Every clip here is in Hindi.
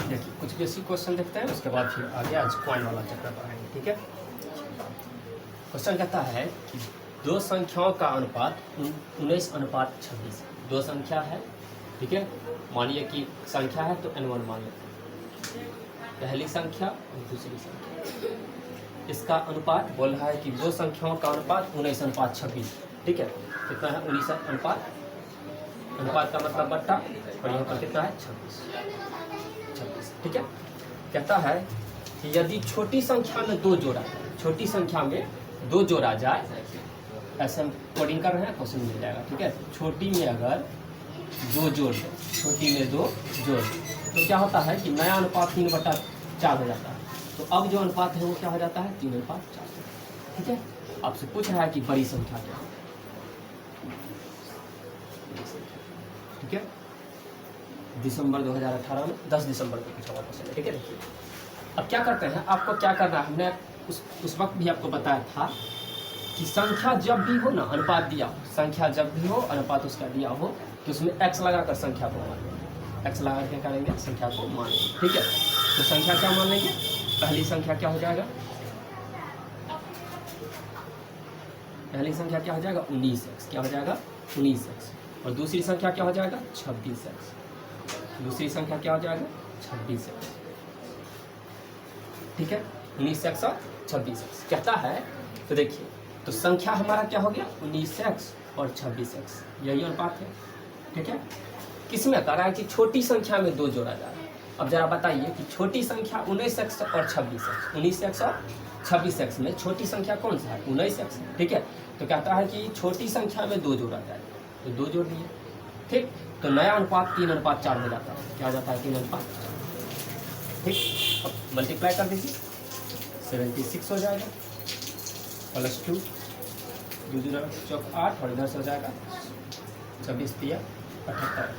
देखिए कुछ बेसिक क्वेश्चन देखते हैं, उसके बाद फिर आगे आज कॉइन वाला चैप्टर पढ़ाएंगे। ठीक है, क्वेश्चन कहता है कि दो संख्याओं का अनुपात 19:26। दो संख्या है, ठीक है, मानिए कि संख्या है तो n1 मान लेते हैं, पहली संख्या और दूसरी संख्या। इसका अनुपात बोल रहा है कि दो संख्याओं का अनुपात 19:26। ठीक है, कितना है 19 अनुपात, अनुपात का मतलब बट्टा, और यहाँ पर कितना है 26। ठीक है, कहता है कि यदि छोटी संख्या में दो जोड़ा, छोटी संख्या में दो जोड़ा जाए, ऐसे हम कोडिंग कर रहे हैं, क्वेश्चन मिल जाएगा। ठीक है, छोटी में अगर दो जोड़ दे, छोटी में दो जोड़ तो क्या होता है कि नया अनुपात 3/4 हो जाता है। तो अब जो अनुपात है वो क्या हो जाता है 3/4। ठीक है, आपसे पूछ रहा है कि बड़ी संख्या क्या है। ठीक है, दिसंबर 2018 में 10 दिसंबर को पूछा हुआ क्वेश्चन है। ठीक है, देखिए अब क्या करते हैं, आपको क्या करना है, हमने उस वक्त भी आपको बताया था कि संख्या जब भी हो ना, अनुपात दिया हो, संख्या जब भी हो अनुपात उसका दिया हो, तो उसमें x लगाकर संख्या को मान लेंगे। x लगा के करेंगे, संख्या को मान लेंगे। ठीक है, तो संख्या क्या मान लेंगे, पहली संख्या क्या हो जाएगा, पहली संख्या क्या हो जाएगा 19x, क्या हो जाएगा 19x, और दूसरी संख्या क्या हो जाएगा 26x, दूसरी संख्या क्या हो जाएगा 26x। ठीक है, 19x और 26x कहता है। तो देखिए, तो संख्या हमारा क्या हो गया 19x और 26x, यही अनुपात है। ठीक है, किसमें कह रहा है कि छोटी संख्या में दो जोड़ा जा रहा है। अब जरा बताइए कि छोटी संख्या 19x और 26x, 19x और 26x में छोटी संख्या कौन सा है 19x। ठीक है, तो कहता है कि छोटी संख्या में दो जोड़ा जाए, तो दो जोड़ लिए। ठीक, तो नया अनुपात 3/4 हो जाता है, क्या हो जाता है 3/4। ठीक, अब मल्टीप्लाई कर दीजिए, 76 हो जाएगा, +2, 2 दूना 8, और इधर से हो जाएगा 26 दिया 78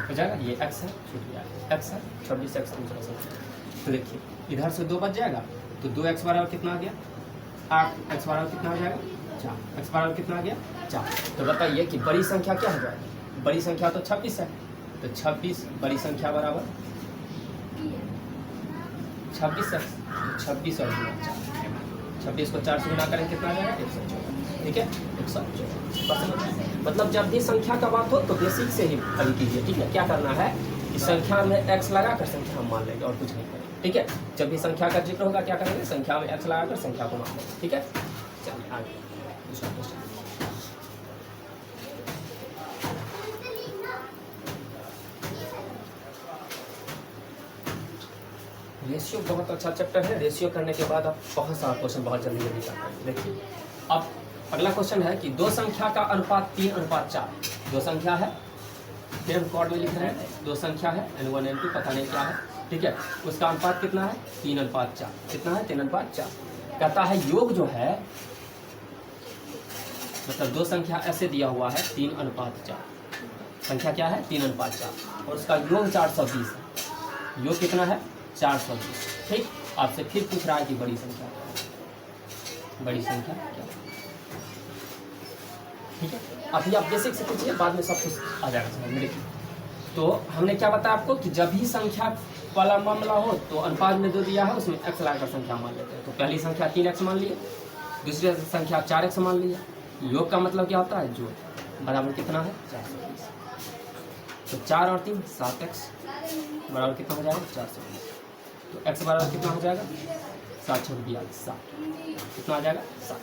हो जाएगा। ये x है, छूट गया x है, 26x दूसरा संख्या। तो देखिए इधर से 2 बच जाएगा, तो 2x बराबर कितना आ गया 8, x बराबर कितना हो जाएगा 4, x बराबर कितना आ गया 4। तो बताइए कि बड़ी संख्या क्या हो जाएगी, बड़ी संख्या तो 26 है, तो 26 बड़ी संख्या बराबर 26x, 26 और 4, 26 को 4 से गुना करें कितना आ जाएगा 114। ठीक है, 114। मतलब जब भी संख्या का बात हो तो बेसिक से ही हल कीजिए। ठीक है, क्या करना है कि संख्या में x लगाकर संख्या हम मान लेंगे और कुछ नहीं करेंगे। ठीक है, जब भी संख्या का जिक्र होगा क्या करेंगे, संख्या में x लगाकर संख्या को मान लेंगे। ठीक है, चलिए आगे दूसरा क्वेश्चन। रेशियो बहुत अच्छा चैप्टर है, रेशियो करने के बाद आप बहुत सारा क्वेश्चन बहुत जल्दी जल्दी कर पाएंगे। देखिए अब अगला क्वेश्चन है कि दो संख्या का अनुपात 3/4। दो संख्या है, फिर हम कॉर्ड में लिख रहे हैं, दो संख्या है n1 n2 पता नहीं क्या है। ठीक है, उसका अनुपात कितना है 3/4, कितना है 3/4। कहता है योग जो है, मतलब दो संख्या ऐसे दिया हुआ है 3/4, संख्या क्या है 3/4, और उसका योग 420 है, योग कितना है 420। ठीक, आपसे फिर पूछ रहा है कि बड़ी संख्या क्या है, बड़ी संख्या क्या है। ठीक है, अभी आप बेसिक से पूछिए, बाद में सब कुछ आ जाएगा समझ में। तो हमने क्या बताया आपको कि जब भी संख्या वाला मामला हो तो अनुपात में दो दिया है, उसमें x लगाकर संख्या मान लेते हैं। तो पहली संख्या 3x मान लिया, दूसरी संख्या 4x मान लिया। योग का मतलब क्या होता है जोड़, बराबर कितना है 420। तो 4 और 3 7x बराबर कितना हो जाएगा 420। तो x बराबर कितना हो जाएगा 7 × 7, कितना आ जाएगा 7।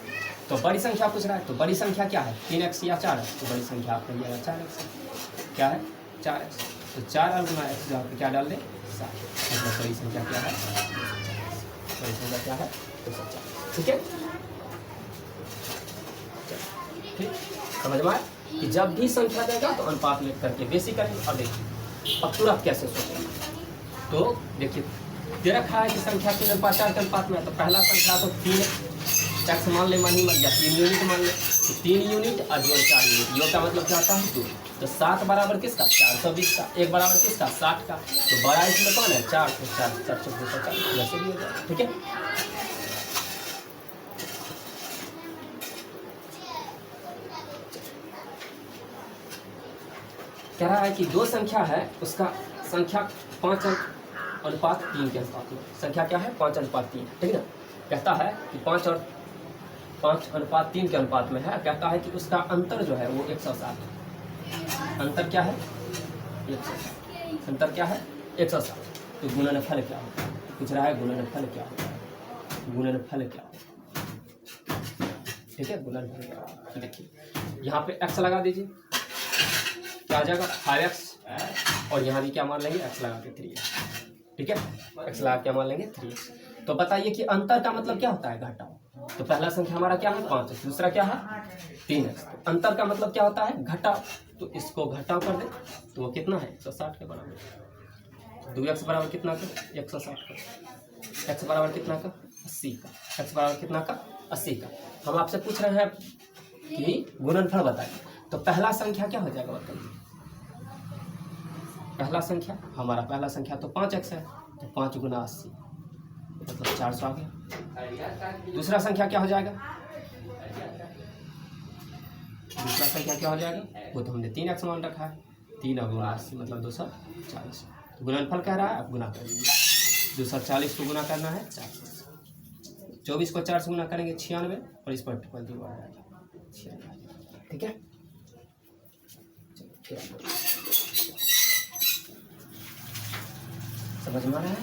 तो बड़ी संख्या पूछ रहा है, तो बड़ी संख्या क्या है 3x या 4x, तो बड़ी संख्या आपका ये है 4x, क्या है 4x। तो 4 और गुना x जहाँ पे क्या डाल दें 7, मतलब बड़ी संख्या क्या है, बड़ी संख्या क्या है 240। ठीक है, ठीक समझ में आया कि जब भी संख्या देगा तो अनुपात में करके बेसिक करेंगे। और देखिए अब तुरंत कैसे सोचेंगे, तो देखिए दे रखा है कि संख्या 3/4 के अनुपात में है, तो पहला संख्या तो 3x मान ले, मान ही मत गया 3 यूनिट मान ले, तो 3 यूनिट और जोड़ 4 यूनिट, योग का मतलब क्या होता है 2। तो 7 बराबर किसका 420 का, 1 बराबर किसका 60 का, तो बड़ा इसमें कौन है 4, तो 4 240 जैसे भी हो जाए। ठीक है, कह रहा है कि दो संख्या है, उसका संख्या 5 अंक अनुपात 3 के अनुपात में। संख्या क्या है? 5 अनुपात 3, ठीक है ना। कहता है कि 5 अनुपात 3 के अनुपात में है। कहता है कि उसका अंतर जो है वो 160 है। अंतर क्या है? 160। अंतर क्या है? 160। तो गुणनफल क्या होता है? पूछ रहा है गुणनफल क्या होता है, गुणनफल क्या होता है, ठीक है। गुणनफल क्या होता है, देखिए यहाँ पे x लगा दीजिए, क्या आ जाएगा? 5x, और यहाँ भी क्या मान लेंगे? x लगा के 3x, ठीक है। x लगा क्या मान लेंगे? 3x। तो बताइए कि अंतर का मतलब क्या होता है? घटाओ। तो पहला संख्या हमारा क्या है? 5x, दूसरा क्या है? 3x। तो अंतर का मतलब क्या होता है? घटाओ। तो इसको घटाओ कर दे तो वो कितना है? 160 के बराबर। 2x बराबर कितना का? 160 का। x बराबर कितना का? 80 का। x बराबर कितना का? 80 का। हम आपसे पूछ रहे हैं कि गुणनफल बताइए। तो पहला संख्या क्या हो जाएगा बताइए? पहला संख्या हमारा पहला संख्या तो 5x है, तो 5 गुना 80 मतलब 400 आ गया। दूसरा संख्या क्या हो जाएगा? दूसरा संख्या क्या हो जाएगा? वो तो हमने 3x मान रखा है। 3 गुना 80 मतलब 240। गुणनफल कह रहा है, आप गुना कर लीजिए। 240 को गुना करना है 4 से। 24 को 4 से गुना करेंगे 96, और इस पर ट्रिपल जीरो आ जाएगा 96, ठीक है। समझ में आ रहा है?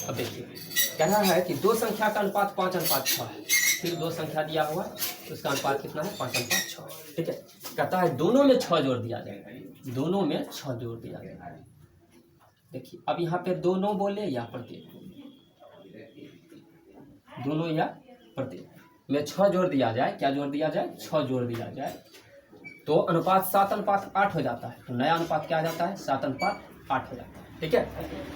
अब देखिए कह रहा है कि दो संख्या का अनुपात 5 अनुपात 6 है। फिर दो संख्या दिया हुआ तो उसका अनुपात कितना है? 5 अनुपात 6, ठीक है। कहता है दोनों में 6 जोड़ दिया जाएगा, दोनों में 6 जोड़ दिया जाएगा। देखिए अब यहाँ पे दोनों बोले या प्रत्येक बोले, दोनों या प्रत्येक में 6 जोड़ दिया जाए। क्या जोड़ दिया जाए? 6 जोड़ दिया जाए तो अनुपात 7 अनुपात 8 हो जाता है। तो नया अनुपात क्या आ जाता है? 7 अनुपात 8 हो जाता है, ठीक है।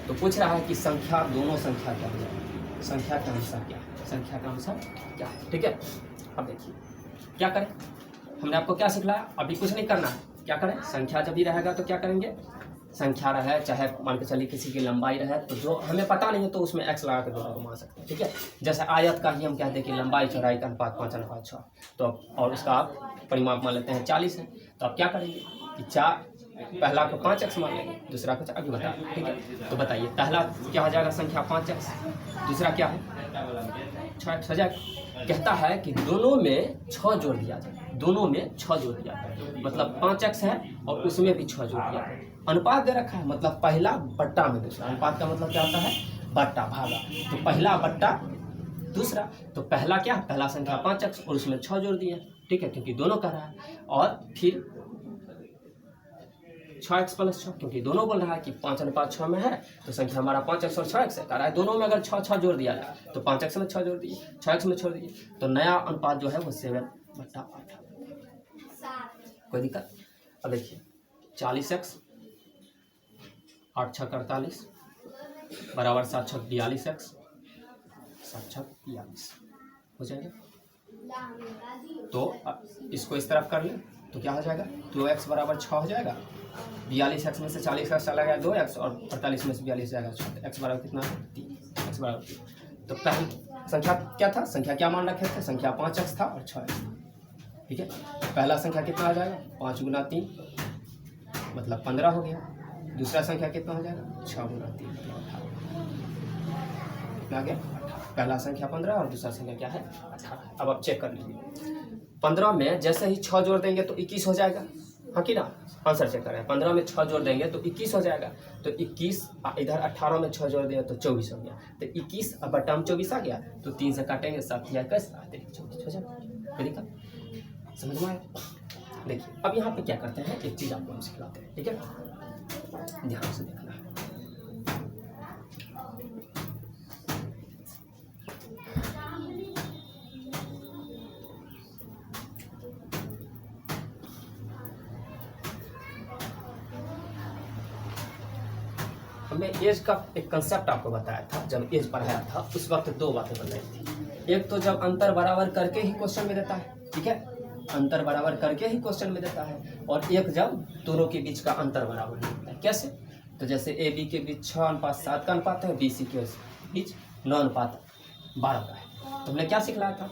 तो पूछ रहा है कि संख्या, दोनों संख्या क्या हो जाएगी? संख्या का अनुसार क्या है? संख्या का अनुसार क्या है, ठीक है। अब देखिए क्या करें, हमने आपको क्या सिखलाया? अभी कुछ नहीं करना है। क्या करें? संख्या जब भी रहेगा तो क्या करेंगे? संख्या रहे, चाहे मान के चलिए किसी की लंबाई रहे, तो जो हमें पता नहीं है तो उसमें x लगा के दोनों को मान सकते हैं, ठीक है। जैसे आयत का ही हम कहते हैं कि लंबाई चौड़ाई का अनुपात 5 अनुपात 6, तो और उसका आप परिमाप मान लेते हैं 40 है। तो आप क्या करेंगे कि पहला को 5x मान लेंगे, दूसरा को अभी बता, ठीक है। तो बताइए पहला क्या हो जाएगा? संख्या 5x, दूसरा क्या है? 6x हो जाएगा। कहता है कि दोनों में 6 जोड़ दिया जाए, दोनों में 6 जोड़ दिया जाए, मतलब 5x है और उसमें भी 6 जोड़ दिया जाए। अनुपात दे रखा है, मतलब पहला बट्टा में दूसरा। अनुपात का मतलब क्या होता है? बट्टा भागा। तो पहला बट्टा दूसरा, तो पहला क्या? पहला संख्या 5x और उसमें 6 जोड़ दिए, ठीक है, क्योंकि दोनों कर रहा है। और फिर 6x प्लस 6, क्योंकि दोनों बोल रहा है कि 5 अनुपात 6 में है, तो संख्या हमारा 5x और 6x है। कह रहा है दोनों में अगर 6 जोड़ दिया जाए तो 5x में 6 जोड़ दिए, 6x में छोड़ दिए, तो नया अनुपात जो है वो 7/8। कोई दिक्कत? अब देखिए 40x 8 6 48 बराबर 7 6 42x, 7 6 42 हो जाएगा। तो इसको इस तरफ कर ले तो क्या हो जाएगा? 2x बराबर 6 हो जाएगा। 42x में से 40x चला गया 2x, और 48 में से 42 जाएगा 6। x बराबर कितना है? 3। x बराबर 3। तो पहली संख्या क्या था? संख्या क्या मान रखे थे? संख्या 5x था और 6x, ठीक है। पहला संख्या कितना आ जाएगा? 5 गुना 3 मतलब 15 हो गया। दूसरा संख्या कितना हो जाएगा? 6 गुना 3 मतलब 18 आ गया। पहला संख्या 15 और दूसरा संख्या क्या है? 18। अब आप चेक कर लीजिए, 15 में जैसे ही 6 जोड़ देंगे तो 21 हो जाएगा, हाँ कि ना? आंसर चेक करें। 15 में 6 जोड़ देंगे तो 21 हो जाएगा। तो 21 इधर 18 में 6 जोड़ दिया तो 24 हो गया। तो 21 अब बट्टा में 24 आ गया, तो 3 से काटेंगे 7 या 21 24 हो जाएगा। कोई दिक्कत? समझ में आया? देखिए अब यहाँ पे क्या करते हैं, एक चीज़ आपको हम सिखलाते हैं, ठीक है, ध्यान से देखना है। हमने एज का एक कंसेप्ट आपको बताया था, जब एज पढ़ाया था उस वक्त 2 बातें बताई थी। एक तो जब अंतर बराबर करके ही क्वेश्चन में देता है, ठीक है, अंतर बराबर करके ही क्वेश्चन में देता है, और एक जब दोनों के बीच का अंतर बराबर नहीं होता है। कैसे? तो जैसे ए बी के बीच 6 अनुपात 7 का अनुपात है, बी सी के बीच 9 अनुपात 12 का है। तो हमने क्या सिखलाया था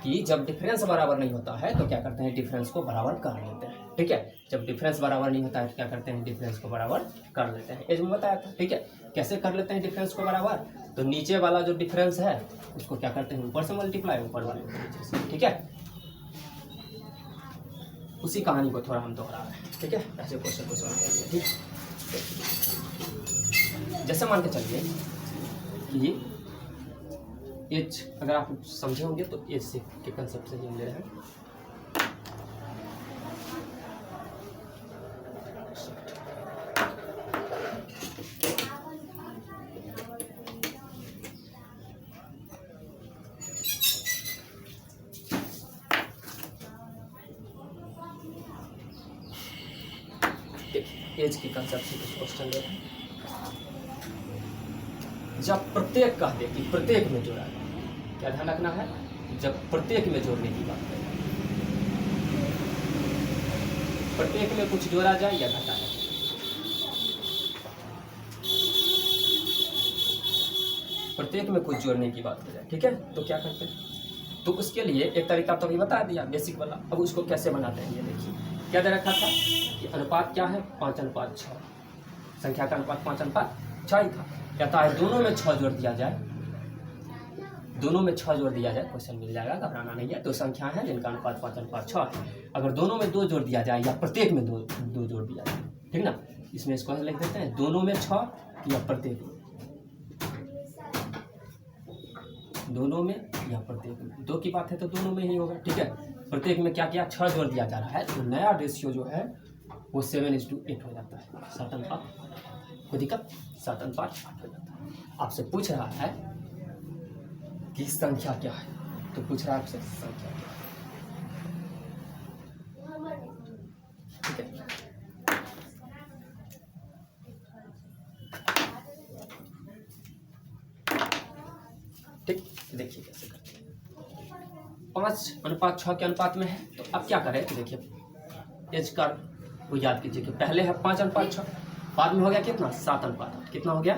कि जब डिफरेंस बराबर नहीं होता है तो क्या करते हैं, डिफरेंस को बराबर कर लेते हैं। ठीक है, जब डिफरेंस बराबर नहीं होता है तो क्या करते हैं, डिफरेंस को बराबर कर लेते हैं। एज में बताया था। ठीक है, कैसे कर लेते हैं डिफरेंस को बराबर, तो नीचे वाला जो डिफरेंस है उसको क्या करते हैं, ऊपर से मल्टीप्लाई, ऊपर वाले को नीचे से। ठीक है, उसी कहानी को थोड़ा हम दोहरा रहे हैं। ठीक है, ऐसे क्वेश्चन को सॉल्व करेंगे। ठीक, जैसे मान के चलिए कि एच, अगर आप समझे होंगे तो एच से के कंसेप्ट से हम ले रहे हैं। देखिए एज की कंसेप्ट से कुछ क्वेश्चन ले रहे हैं। जब प्रत्येक कह दे कि प्रत्येक में जोड़ा है, क्या ध्यान रखना है, जब प्रत्येक में जोड़ने की बात करें, प्रत्येक में कुछ जोड़ा जाए या घटाया जाए, प्रत्येक में कुछ जोड़ने की बात हो जाए। ठीक है, तो क्या करते हैं, तो उसके लिए एक तरीका तो अभी बता दिया बेसिक वाला। अब उसको कैसे बनाते हैं ये देखिए। क्या दे रखा था कि अनुपात क्या है, 5:6, संख्या का अनुपात 5:6 ही था। कहता है दोनों में 6 जोड़ दिया जाए, दोनों में 6 जोड़ दिया जाए, क्वेश्चन मिल जाएगा, घबराना नहीं है। दो संख्या है जिनका अनुपात 5:6 है, अगर दोनों में 2 जोड़ दिया जाए या प्रत्येक में दो जोड़ दिया जाए, ठीक ना, इसमें इसको लिख देते हैं दोनों में 6 या प्रत्येक में, दोनों में या प्रत्येक में। दो की बात है तो दोनों में ही होगा। ठीक है, प्रत्येक में क्या किया, 6 जोड़ दिया जा रहा है, तो नया रेशियो जो है वो 7:8 हो जाता है, 7:8। कोई दिक्कत, 7:8 हो जाता है। आपसे पूछ रहा है कि संख्या क्या है, तो पूछ रहा है आपसे संख्या क्या है। ठीक है, ठीक, देखिए कैसे करते हैं। 5:6 के अनुपात में है, तो अब क्या करें, तो देखिए एज का वो याद कीजिए कि पहले है 5:6, बाद में हो गया कितना, 7:8। कितना हो गया,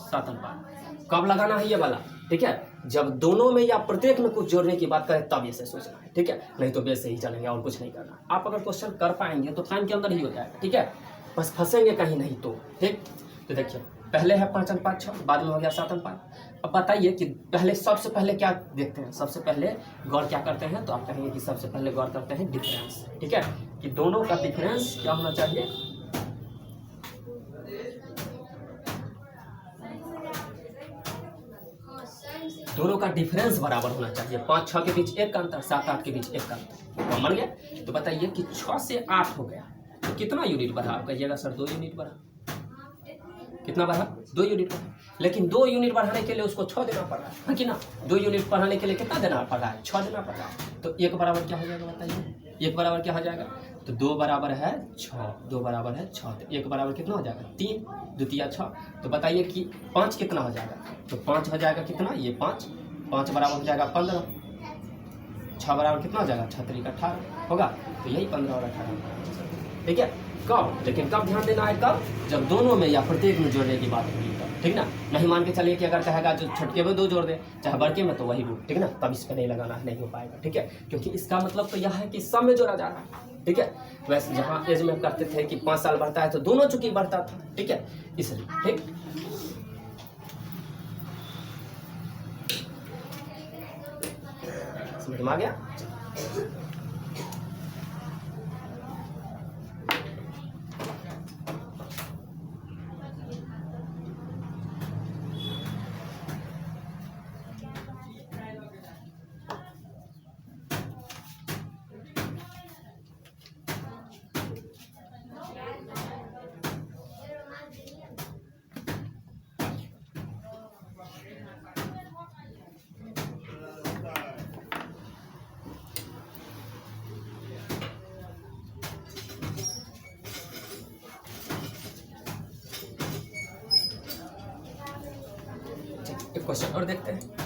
7:8। कब लगाना है ये वाला, ठीक है, जब दोनों में या प्रत्येक में कुछ जोड़ने की बात करें तब ऐसे सोचना है। ठीक है, नहीं तो वैसे ही चलेंगे और कुछ नहीं करना। आप अगर क्वेश्चन कर पाएंगे तो टाइम के अंदर ही हो जाएगा। ठीक है, बस फंसेंगे कहीं नहीं तो। ठीक, तो देखिए पहले है 5:6, बाद में हो गया 7:8। अब बताइए कि पहले, सबसे पहले क्या देखते हैं, सबसे पहले गौर क्या करते हैं, तो आप कहेंगे कि सबसे पहले गौर करते हैं डिफरेंस। ठीक है, कि दोनों का डिफरेंस क्या होना चाहिए, दोनों का डिफरेंस बराबर होना चाहिए। 5-6 के बीच 1 का अंतर, 7-8 के बीच 1 का अंतर, समझ गया। तो बताइए कि 6 से 8 हो गया तो कितना यूनिट बढ़ा, आप कहिएगा सर 2 यूनिट बढ़ा। कितना बढ़ा, 2 यूनिट बढ़ा। लेकिन 2 यूनिट बढ़ाने के लिए उसको 6 देना पड़ रहा है कि ना, 2 यूनिट बढ़ाने के लिए कितना देना पड़ रहा है, 6 देना पड़ रहा है। तो 1 बराबर क्या हो जाएगा, बताइए 1 बराबर क्या हो जाएगा, तो 2 बराबर है 6, 2 बराबर है 6, तो 1 बराबर कितना हो जाएगा, 3, द्वितीय 6। तो बताइए कि 5 कितना हो जाएगा, तो 5 हो जाएगा कितना, ये 5 बराबर हो जाएगा 15, 6 बराबर कितना हो जाएगा, 6 3 18 होगा, तो यही 15 और 18। ठीक है, कब, लेकिन कब ध्यान देना है, कब, जब दोनों में या प्रत्येक में जोड़ने की बात होगी तब। ठीक ना, नहीं मान के चलिए कि अगर कहेगा जो छोटके में 2 जोड़ दे, चाहे बड़के में, तो वही रूट। ठीक ना, तब इस पर नहीं लगाना है, नहीं हो पाएगा। ठीक है, क्योंकि इसका मतलब तो यह है कि सब में जोड़ा जा रहा है। ठीक है, वैसे जहाँ एज में करते थे कि 5 साल बढ़ता है तो दोनों चूंकि बढ़ता था। ठीक है, इसलिए। ठीक, समझ में आ गया। क्वेश्चन और देखते हैं।